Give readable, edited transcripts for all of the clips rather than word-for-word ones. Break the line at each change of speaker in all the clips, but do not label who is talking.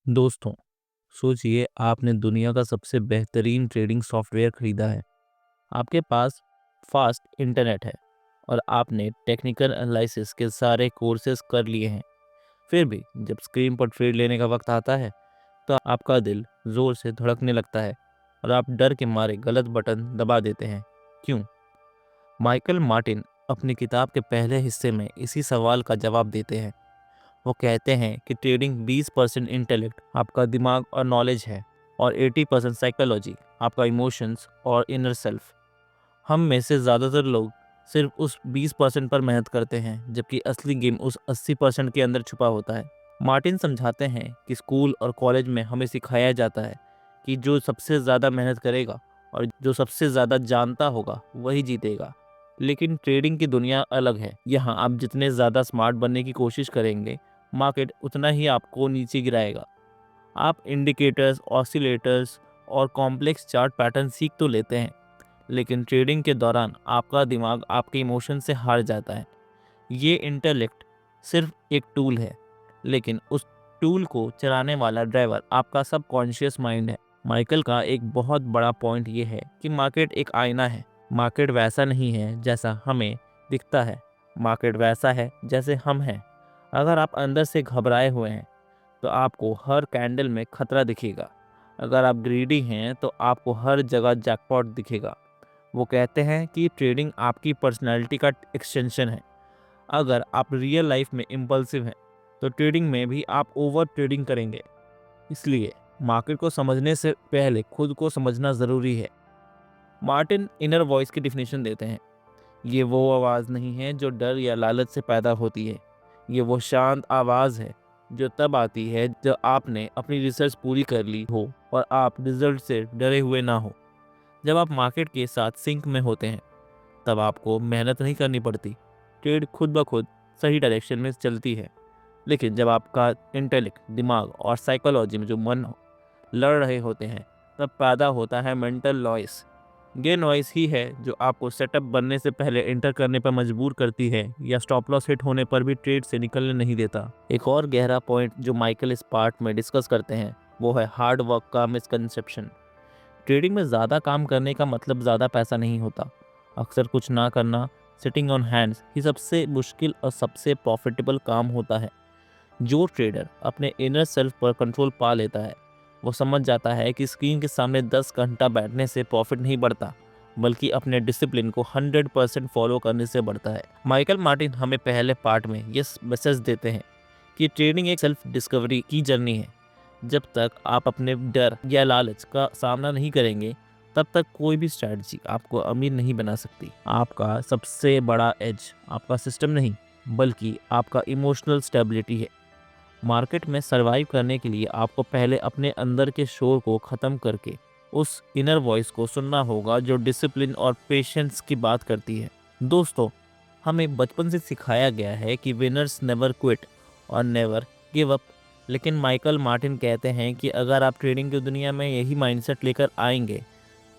दोस्तों, सोचिए आपने दुनिया का सबसे बेहतरीन ट्रेडिंग सॉफ्टवेयर खरीदा है। आपके पास फास्ट इंटरनेट है और आपने टेक्निकल एनालिसिस के सारे कोर्सेज कर लिए हैं। फिर भी जब स्क्रीन पर ट्रेड लेने का वक्त आता है तो आपका दिल ज़ोर से धड़कने लगता है और आप डर के मारे गलत बटन दबा देते हैं। क्यों? माइकल मार्टिन अपनी किताब के पहले हिस्से में इसी सवाल का जवाब देते हैं। वो कहते हैं कि ट्रेडिंग 20% इंटेलेक्ट आपका दिमाग और नॉलेज है और 80% साइकोलॉजी आपका इमोशंस और इनर सेल्फ। हम में से ज़्यादातर लोग सिर्फ उस 20% पर मेहनत करते हैं जबकि असली गेम उस 80% के अंदर छुपा होता है। मार्टिन समझाते हैं कि स्कूल और कॉलेज में हमें सिखाया जाता है कि जो सबसे ज़्यादा मेहनत करेगा और जो सबसे ज़्यादा जानता होगा वही जीतेगा। लेकिन ट्रेडिंग की दुनिया अलग है। यहाँ आप जितने ज़्यादा स्मार्ट बनने की कोशिश करेंगे मार्केट उतना ही आपको नीचे गिराएगा। आप इंडिकेटर्स, ऑसिलेटर्स और कॉम्प्लेक्स चार्ट पैटर्न सीख तो लेते हैं, लेकिन ट्रेडिंग के दौरान आपका दिमाग आपके इमोशन से हार जाता है। ये इंटेलेक्ट सिर्फ एक टूल है, लेकिन उस टूल को चलाने वाला ड्राइवर आपका सबकॉन्शियस माइंड है। माइकल का एक बहुत बड़ा पॉइंट ये है कि मार्केट एक आईना है। मार्केट वैसा नहीं है जैसा हमें दिखता है, मार्केट वैसा है जैसे हम हैं। अगर आप अंदर से घबराए हुए हैं तो आपको हर कैंडल में खतरा दिखेगा। अगर आप ग्रीडी हैं तो आपको हर जगह जैकपॉट दिखेगा। वो कहते हैं कि ट्रेडिंग आपकी पर्सनैलिटी का एक्सटेंशन है। अगर आप रियल लाइफ में इम्पल्सिव हैं तो ट्रेडिंग में भी आप ओवर ट्रेडिंग करेंगे। इसलिए मार्केट को समझने से पहले खुद को समझना ज़रूरी है। मार्टिन इनर वॉइस की डिफिनेशन देते हैं। ये वो आवाज़ नहीं है जो डर या लालच से पैदा होती है। ये वो शांत आवाज़ है जो तब आती है जब आपने अपनी रिसर्च पूरी कर ली हो और आप रिजल्ट से डरे हुए ना हो। जब आप मार्केट के साथ सिंक में होते हैं तब आपको मेहनत नहीं करनी पड़ती। ट्रेड खुद ब खुद सही डायरेक्शन में चलती है। लेकिन जब आपका इंटेलेक्ट, दिमाग और साइकोलॉजी में जो मन लड़ रहे होते हैं तब पैदा होता है मेंटल नॉइस। ये नॉइस ही है जो आपको सेटअप बनने से पहले एंटर करने पर मजबूर करती है या स्टॉप लॉस हिट होने पर भी ट्रेड से निकलने नहीं देता। एक और गहरा पॉइंट जो माइकल इस पार्ट में डिस्कस करते हैं वो है हार्ड वर्क का मिसकंसेप्शन। ट्रेडिंग में ज़्यादा काम करने का मतलब ज़्यादा पैसा नहीं होता। अक्सर कुछ ना करना, सिटिंग ऑन हैंड्स ही सबसे मुश्किल और सबसे प्रॉफिटेबल काम होता है। जो ट्रेडर अपने इनर सेल्फ पर कंट्रोल पा लेता है वो समझ जाता है कि स्क्रीन के सामने 10 घंटा बैठने से प्रॉफिट नहीं बढ़ता, बल्कि अपने डिसिप्लिन को 100% फॉलो करने से बढ़ता है। माइकल मार्टिन हमें पहले पार्ट में ये मैसेज देते हैं कि ट्रेडिंग एक सेल्फ डिस्कवरी की जर्नी है। जब तक आप अपने डर या लालच का सामना नहीं करेंगे तब तक कोई भी स्ट्रैटेजी आपको अमीर नहीं बना सकती। आपका सबसे बड़ा एज आपका सिस्टम नहीं बल्कि आपका इमोशनल स्टेबिलिटी है। मार्केट में सरवाइव करने के लिए आपको पहले अपने अंदर के शोर को ख़त्म करके उस इनर वॉइस को सुनना होगा जो डिसिप्लिन और पेशेंस की बात करती है। दोस्तों, हमें बचपन से सिखाया गया है कि विनर्स नेवर क्विट और नेवर गिव अप। लेकिन माइकल मार्टिन कहते हैं कि अगर आप ट्रेडिंग की दुनिया में यही माइंडसेट लेकर आएंगे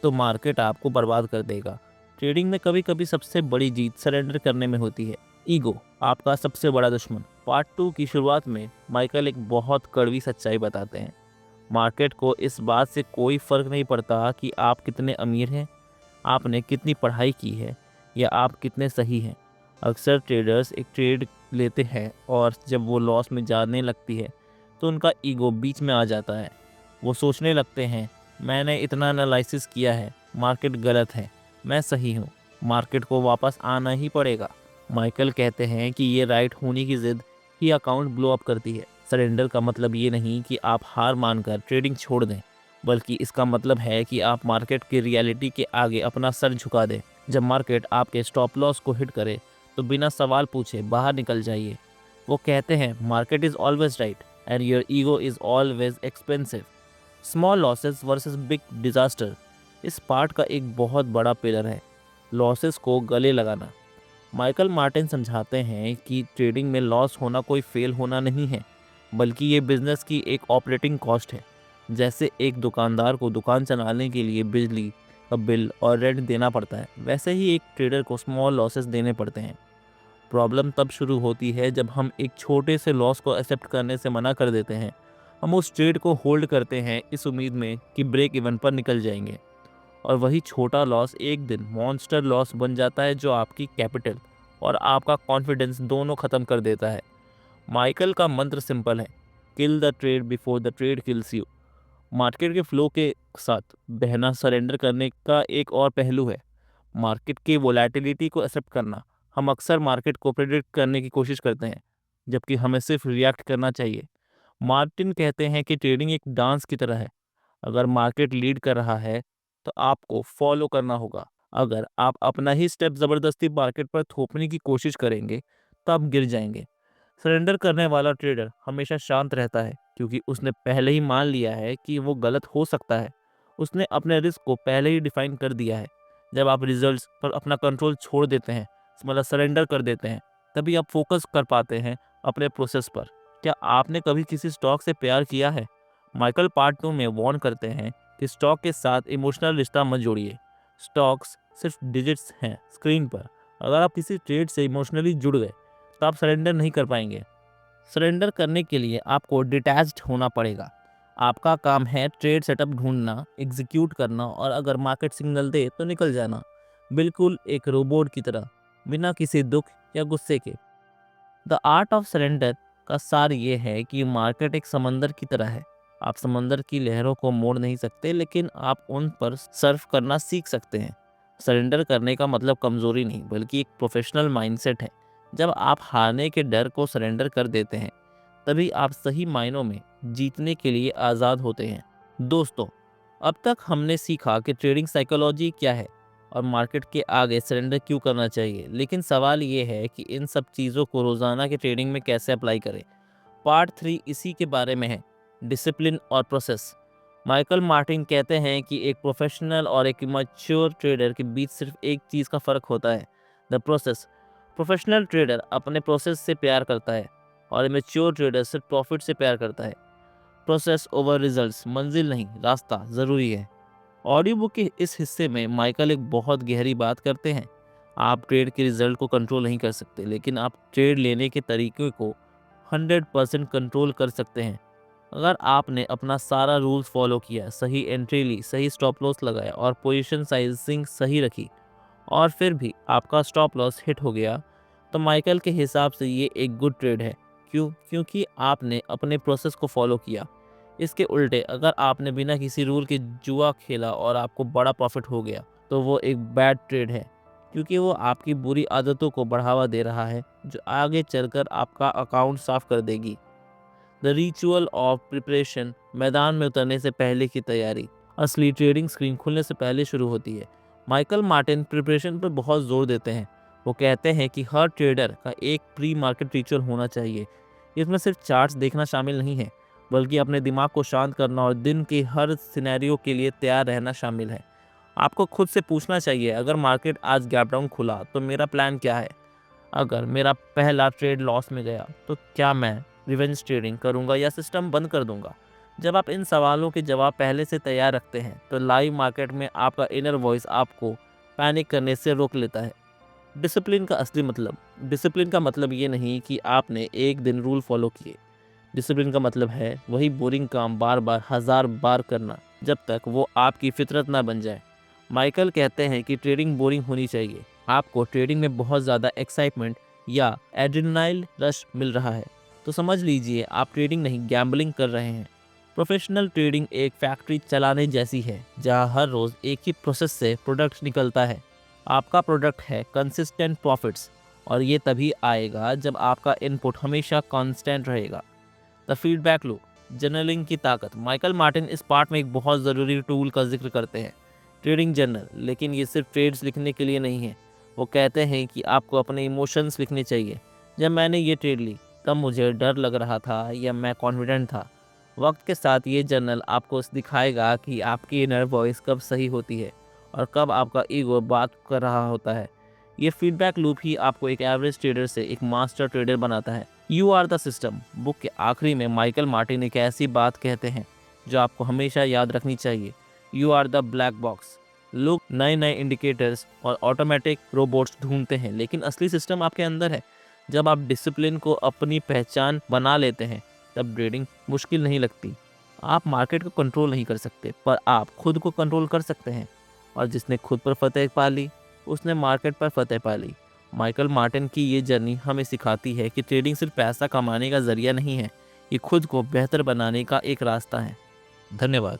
तो मार्केट आपको बर्बाद कर देगा। ट्रेडिंग में कभी कभी सबसे बड़ी जीत सरेंडर करने में होती है। ईगो आपका सबसे बड़ा दुश्मन। पार्ट 2 की शुरुआत में माइकल एक बहुत कड़वी सच्चाई बताते हैं। मार्केट को इस बात से कोई फ़र्क नहीं पड़ता कि आप कितने अमीर हैं, आपने कितनी पढ़ाई की है या आप कितने सही हैं। अक्सर ट्रेडर्स एक ट्रेड लेते हैं और जब वो लॉस में जाने लगती है तो उनका ईगो बीच में आ जाता है। वो सोचने लगते हैं, मैंने इतना एनालिसिस किया है, मार्केट गलत है, मैं सही हूँ, मार्केट को वापस आना ही पड़ेगा। माइकल कहते हैं कि ये राइट होने की ज़िद ही अकाउंट ब्लो अप करती है। सरेंडर का मतलब ये नहीं कि आप हार मानकर ट्रेडिंग छोड़ दें, बल्कि इसका मतलब है कि आप मार्केट की रियलिटी के आगे अपना सर झुका दें। जब मार्केट आपके स्टॉप लॉस को हिट करे तो बिना सवाल पूछे बाहर निकल जाइए। वो कहते हैं market is always right and your ego is always expensive. Small losses versus big disaster इस पार्ट का एक बहुत बड़ा पिलर है, लॉसेस को गले लगाना। माइकल मार्टिन समझाते हैं कि ट्रेडिंग में लॉस होना कोई फेल होना नहीं है, बल्कि ये बिजनेस की एक ऑपरेटिंग कॉस्ट है। जैसे एक दुकानदार को दुकान चलाने के लिए बिजली का बिल और रेंट देना पड़ता है, वैसे ही एक ट्रेडर को स्मॉल लॉसेस देने पड़ते हैं। प्रॉब्लम तब शुरू होती है जब हम एक छोटे से लॉस को एक्सेप्ट करने से मना कर देते हैं। हम उस ट्रेड को होल्ड करते हैं इस उम्मीद में कि ब्रेक इवन पर निकल जाएंगे, और वही छोटा लॉस एक दिन मॉन्स्टर लॉस बन जाता है जो आपकी कैपिटल और आपका कॉन्फिडेंस दोनों ख़त्म कर देता है। माइकल का मंत्र सिंपल है, kill the trade before the trade kills you. Market के फ्लो के साथ बहना सरेंडर करने का एक और पहलू है, मार्केट की वोलेटिलिटी को एक्सेप्ट करना। हम अक्सर मार्केट को प्रेडिक्ट करने की कोशिश करते हैं, जबकि हमें सिर्फ रिएक्ट करना चाहिए। मार्टिन कहते हैं कि ट्रेडिंग एक डांस की तरह है। अगर मार्केट लीड कर रहा है तो आपको फॉलो करना होगा। अगर आप अपना ही स्टेप ज़बरदस्ती मार्केट पर थोपने की कोशिश करेंगे तो आप गिर जाएंगे। सरेंडर करने वाला ट्रेडर हमेशा शांत रहता है, क्योंकि उसने पहले ही मान लिया है कि वो गलत हो सकता है। उसने अपने रिस्क को पहले ही डिफाइन कर दिया है। जब आप रिजल्ट्स पर अपना कंट्रोल छोड़ देते हैं, मतलब सरेंडर कर देते हैं, तभी आप फोकस कर पाते हैं अपने प्रोसेस पर। क्या आपने कभी किसी स्टॉक से प्यार किया है? माइकल पार्ट 2 में वार्न करते हैं कि स्टॉक के साथ इमोशनल रिश्ता मत जोड़िए। स्टॉक्स सिर्फ डिजिट्स हैं स्क्रीन पर। अगर आप किसी ट्रेड से इमोशनली जुड़ गए तो आप सरेंडर नहीं कर पाएंगे। सरेंडर करने के लिए आपको डिटैच्ड होना पड़ेगा। आपका काम है ट्रेड सेटअप ढूंढना, एग्जीक्यूट करना और अगर मार्केट सिग्नल दे तो निकल जाना, बिल्कुल एक रोबोट की तरह, बिना किसी दुख या गुस्से के। द आर्ट ऑफ सरेंडर का सार ये है कि मार्केट एक समंदर की तरह है। आप समंदर की लहरों को मोड़ नहीं सकते, लेकिन आप उन पर सर्फ करना सीख सकते हैं। सरेंडर करने का मतलब कमज़ोरी नहीं, बल्कि एक प्रोफेशनल माइंडसेट है। जब आप हारने के डर को सरेंडर कर देते हैं, तभी आप सही मायनों में जीतने के लिए आज़ाद होते हैं। दोस्तों, अब तक हमने सीखा कि ट्रेडिंग साइकोलॉजी क्या है और मार्केट के आगे सरेंडर क्यों करना चाहिए, लेकिन सवाल ये है कि इन सब चीज़ों को रोज़ाना के ट्रेडिंग में कैसे अप्लाई करें। पार्ट 3 इसी के बारे में है, डिसिप्लिन और प्रोसेस। माइकल मार्टिन कहते हैं कि एक प्रोफेशनल और एक मैच्योर ट्रेडर के बीच सिर्फ एक चीज़ का फ़र्क होता है, द प्रोसेस। प्रोफेशनल ट्रेडर अपने प्रोसेस से प्यार करता है और मैच्योर ट्रेडर सिर्फ प्रॉफिट से प्यार करता है। प्रोसेस ओवर रिजल्ट्स, मंजिल नहीं रास्ता ज़रूरी है। ऑडियो बुक के इस हिस्से में माइकल एक बहुत गहरी बात करते हैं। आप ट्रेड के रिजल्ट को कंट्रोल नहीं कर सकते, लेकिन आप ट्रेड लेने के तरीके को 100% कंट्रोल कर सकते हैं। अगर आपने अपना सारा रूल्स फॉलो किया, सही एंट्री ली, सही स्टॉप लॉस लगाया और पोजीशन साइजिंग सही रखी, और फिर भी आपका स्टॉप लॉस हिट हो गया, तो माइकल के हिसाब से ये एक गुड ट्रेड है। क्यों? क्योंकि आपने अपने प्रोसेस को फॉलो किया। इसके उल्टे, अगर आपने बिना किसी रूल के जुआ खेला और आपको बड़ा प्रॉफिट हो गया, तो वो एक बैड ट्रेड है, क्योंकि वो आपकी बुरी आदतों को बढ़ावा दे रहा है, जो आगे चलकर आपका अकाउंट साफ कर देगी। द रिचुअल ऑफ प्रिपरेशन, मैदान में उतरने से पहले की तैयारी। असली ट्रेडिंग स्क्रीन खुलने से पहले शुरू होती है। माइकल मार्टिन प्रिपरेशन पर बहुत जोर देते हैं। वो कहते हैं कि हर ट्रेडर का एक प्री मार्केट रिचुअल होना चाहिए। इसमें सिर्फ चार्ट्स देखना शामिल नहीं है, बल्कि अपने दिमाग को शांत करना और दिन के हर सिनेरियो के लिए तैयार रहना शामिल है। आपको खुद से पूछना चाहिए, अगर मार्केट आज गैप डाउन खुला तो मेरा प्लान क्या है? अगर मेरा पहला ट्रेड लॉस में गया तो क्या मैं रिवेंज ट्रेडिंग करूंगा या सिस्टम बंद कर दूंगा? जब आप इन सवालों के जवाब पहले से तैयार रखते हैं, तो लाइव मार्केट में आपका इनर वॉइस आपको पैनिक करने से रोक लेता है। डिसिप्लिन का असली मतलब, डिसिप्लिन का मतलब ये नहीं कि आपने एक दिन रूल फॉलो किए। डिसिप्लिन का मतलब है वही बोरिंग काम बार बार 1000 बार करना, जब तक वो आपकी फितरत ना बन जाए। माइकल कहते हैं कि ट्रेडिंग बोरिंग होनी चाहिए। आपको ट्रेडिंग में बहुत ज़्यादा एक्साइटमेंट या एड्रेनालाइन रश मिल रहा है, तो समझ लीजिए आप ट्रेडिंग नहीं, गैम्बलिंग कर रहे हैं। प्रोफेशनल ट्रेडिंग एक फैक्ट्री चलाने जैसी है, जहां हर रोज़ एक ही प्रोसेस से प्रोडक्ट निकलता है। आपका प्रोडक्ट है कंसिस्टेंट प्रॉफिट्स, और ये तभी आएगा जब आपका इनपुट हमेशा कांस्टेंट रहेगा। द फीडबैक लूप, जर्नलिंग की ताकत। माइकल मार्टिन इस पार्ट में एक बहुत ज़रूरी टूल का जिक्र करते हैं, ट्रेडिंग जर्नल। लेकिन ये सिर्फ ट्रेड्स लिखने के लिए नहीं है। वो कहते हैं कि आपको अपने इमोशंस लिखने चाहिए। जब मैंने ये ट्रेड ली, तब मुझे डर लग रहा था या मैं कॉन्फिडेंट था। वक्त के साथ ये जर्नल आपको दिखाएगा कि आपकी इनर वॉइस कब सही होती है और कब आपका ईगो बात कर रहा होता है। ये फीडबैक लूप ही आपको एक एवरेज ट्रेडर से एक मास्टर ट्रेडर बनाता है। You are the system book के आखिरी में माइकल मार्टिन एक ऐसी बात कहते हैं जो आपको हमेशा याद रखनी चाहिए, you are the black box. लोग नए नए इंडिकेटर्स और ऑटोमेटिक रोबोट्स ढूंढते हैं, लेकिन असली सिस्टम आपके अंदर है। जब आप डिसिप्लिन को अपनी पहचान बना लेते हैं, तब ट्रेडिंग मुश्किल नहीं लगती। आप मार्केट को कंट्रोल नहीं कर सकते, पर आप खुद को कंट्रोल कर सकते हैं। और जिसने खुद पर फतह पा ली, उसने मार्केट पर फतह पा ली। माइकल मार्टिन की ये जर्नी हमें सिखाती है कि ट्रेडिंग सिर्फ पैसा कमाने का जरिया नहीं है, ये खुद को बेहतर बनाने का एक रास्ता है। धन्यवाद।